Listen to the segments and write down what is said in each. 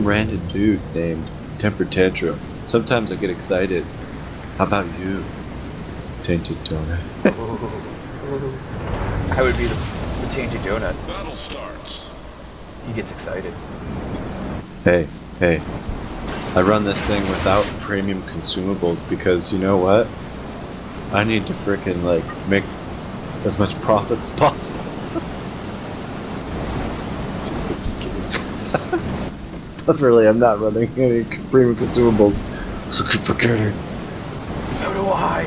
random dude named Temper Tantrum. Sometimes I get excited. How about you, Tainted Donut? I would be the Tainted Donut. Battle starts. He gets excited. Hey, hey. I run this thing without premium consumables because you know what? I need to frickin' like make as much profit as possible. just kidding. But really, I'm not running any premium consumables. So keep forgetting. So do I.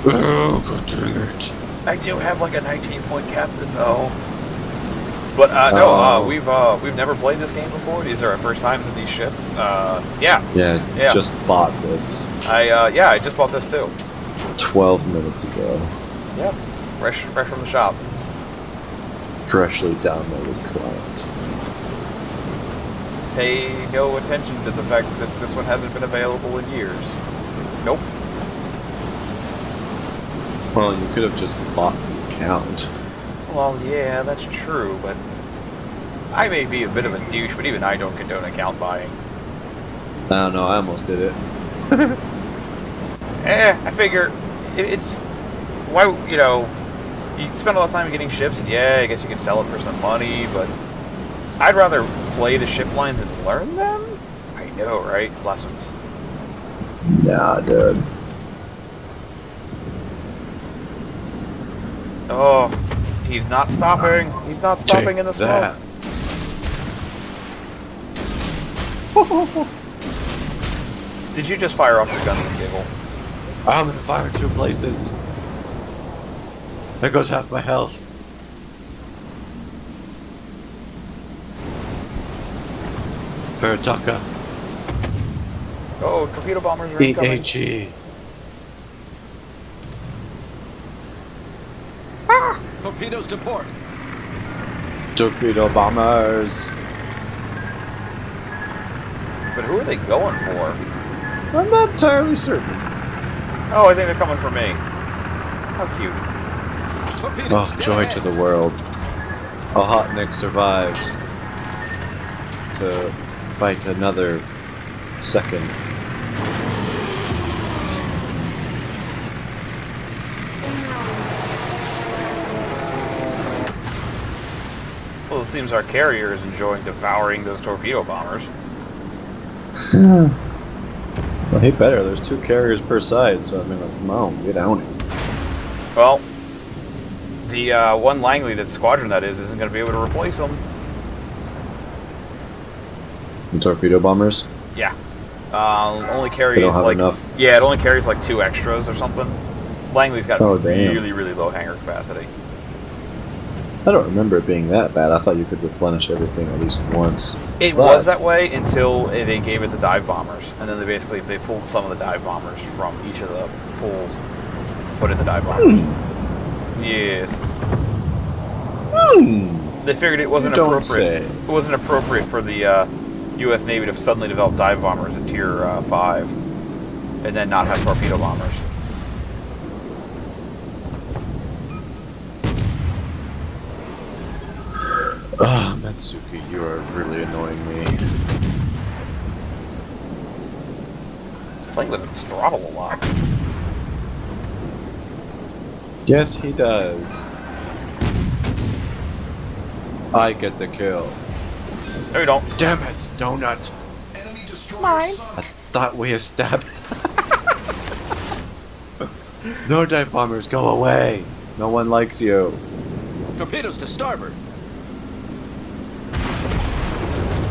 Oh, god dang it. I do have like a 19-point captain though. But no, we've never played this game before. These are our first times in these ships. Yeah. Just bought this I just bought this too. 12 minutes ago. Yep, fresh from the shop. Freshly downloaded client. Pay no attention to the fact that this one hasn't been available in years. Nope. Well, you could have just bought the account. Well, yeah, that's true, but I may be a bit of a douche, but even I don't condone account buying. I don't know, I almost did it. I figure it's why you spend a lot of time getting ships, and yeah, I guess you can sell it for some money, but I'd rather play the ship lines and learn them. I know, right? Lessons. Nah, dude. Oh, he's not stopping. He's not stopping Take in the smoke. Did you just fire off your gun and giggle? I'm gonna fire 2 places. There goes half my health. Veritaka. Oh, torpedo bombers are incoming. EHE. Torpedoes to port. Torpedo bombers. But who are they going for? I'm not entirely certain. Oh, I think they're coming for me. How cute. Torpedoes Oh, joy to the world. A hot Nick survives to fight another second. Well, it seems our carrier is enjoying devouring those torpedo bombers. Well, hey, better. There's 2 carriers per side, so I mean, like, come on, get on it. Well, the one Langley that squadron that isn't going to be able to replace them. The torpedo bombers? Yeah. Only carries They don't have like enough. Yeah, it only carries like 2 extras or something. Langley's got Oh, damn. really low hangar capacity. I don't remember it being that bad. I thought you could replenish everything at least once. It was that way until they gave it the dive bombers, and then they pulled some of the dive bombers from each of the pools, put in the dive bombers. Yes. They figured it wasn't Don't appropriate. say. It wasn't appropriate for the U.S. Navy to suddenly develop dive bombers in Tier 5, and then not have torpedo bombers. Ah, Matsuki, you are really annoying me. Playing with its throttle a lot. Yes, he does. I get the kill. No, you don't. Damn it, Donut! Enemy destroyer Mine. I thought we established. No dive bombers, go away! No one likes you. Torpedoes to starboard.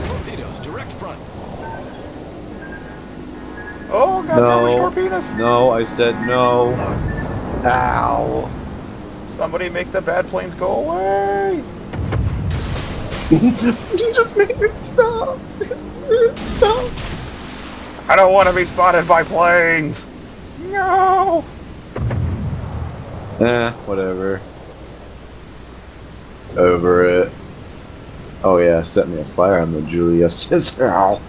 Torpedoes direct front. Oh, got so much torpedoes. No, I said no. Ow! Somebody make the bad planes go away. You just made it stop! Stop! I don't want to be spotted by planes. No. Whatever. Over it. Oh yeah, set me afire on the Julia Caesar. Ow.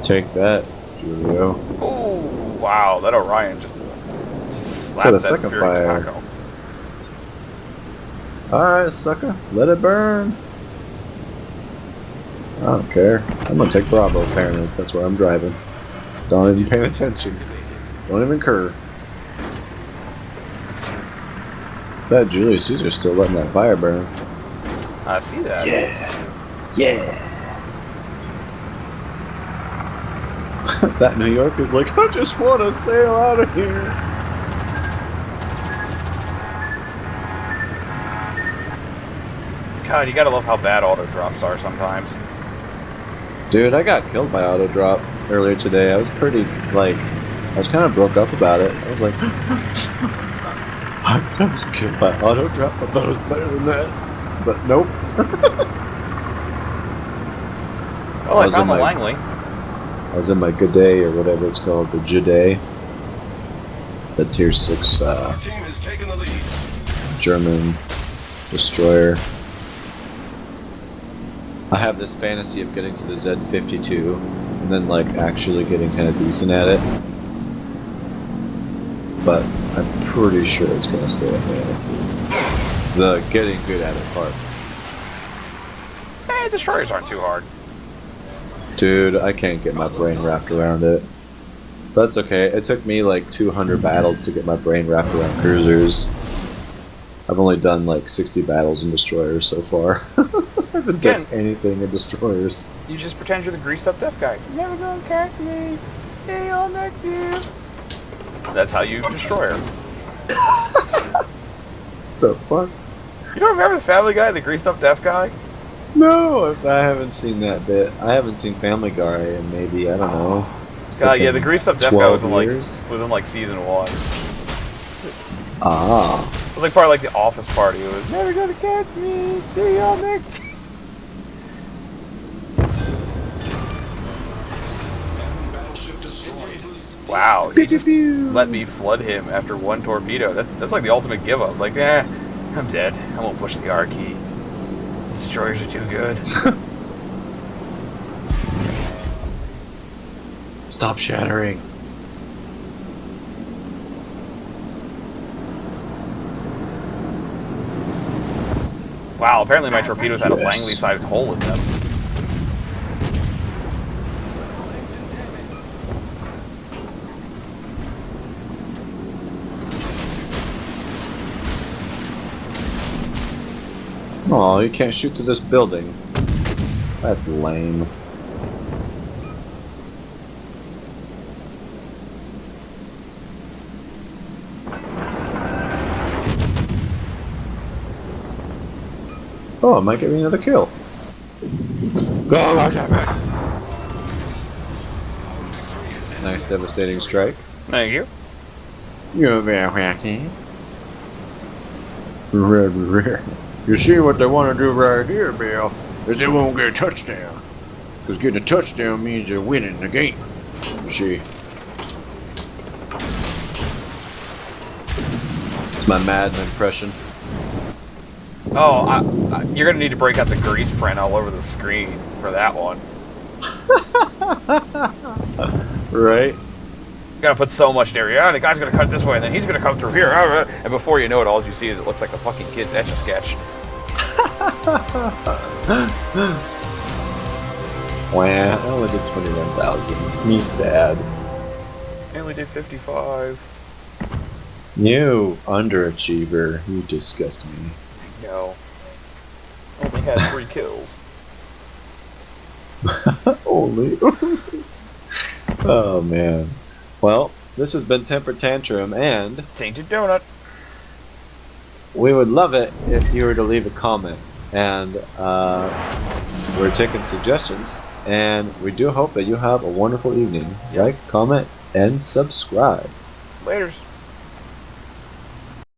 Take that, Julio. Oh, wow, that Orion just slapped Set a that second Fury fire. taco. Alright, sucker. Let it burn. I don't care. I'm gonna take Bravo, apparently. That's where I'm driving. Don't even pay attention. Don't even care. That Julius Caesar's still letting that fire burn. I see that. Yeah. Yeah. That New Yorker's like, I just want to sail out of here. God, you gotta love how bad auto drops are sometimes. Dude, I got killed by auto drop earlier today. I was pretty, like, I was kind of broke up about it. I was like, I was killed by auto drop. I thought it was better than that. But nope. Oh, I was found in the my- Langley. I was in my good day, or whatever it's called, the J-Day. The Tier 6 Our team has taken the lead. German destroyer. I have this fantasy of getting to the Z-52, and then, like, actually getting kind of decent at it. But I'm pretty sure it's going to stay a fantasy. The getting good at it part. Destroyers aren't too hard. Dude, I can't get my brain wrapped around it. That's okay. It took me like 200 battles to get my brain wrapped around cruisers. I've only done like 60 battles in destroyers so far. I haven't done anything in destroyers. You just pretend you're the greased up deaf guy. You're never gonna catch me. Hey, I'll neck you. That's how you destroy her. The fuck? You don't remember the Family Guy, the greased up deaf guy? No, I haven't seen that bit. I haven't seen Family Guy in maybe, I don't know. God, yeah, the greased up deaf guy was in 12 years? like season 1. Ah. It was like part of like the office party. It was never gonna catch me. See y'all next. Enemy battleship destroyed. Wow, he just let me flood him after one torpedo. That's like the ultimate give up. Like, I'm dead. I won't push the R key. Destroyers are too good. Stop shattering. Wow, apparently my torpedoes had a Yes. Langley-sized hole in them. Oh, you can't shoot through this building. That's lame. Oh, I might get me another kill. Nice devastating strike. Thank you. You're very wacky. You see what they want to do right here, Bill, is they won't get a touchdown. Because getting a touchdown means they're winning the game. You see? It's my Madden impression. Oh, you're gonna need to break out the grease print all over the screen for that one. Right? You gotta put so much there. Yeah, the guy's gonna cut this way, and then he's gonna come through here. And before you know it, all you see is it looks like a fucking kid's Etch-a-Sketch. Wow, I only did 21,000. Me sad. I only did 55. You underachiever. You disgust me. No. Only had 3 kills. Only. Oh man. Well, this has been Temper Tantrum, and Tainted Donut. we would love it if you were to leave a comment. And we're taking suggestions, and we do hope that you have a wonderful evening. Like, comment, and subscribe. Laters.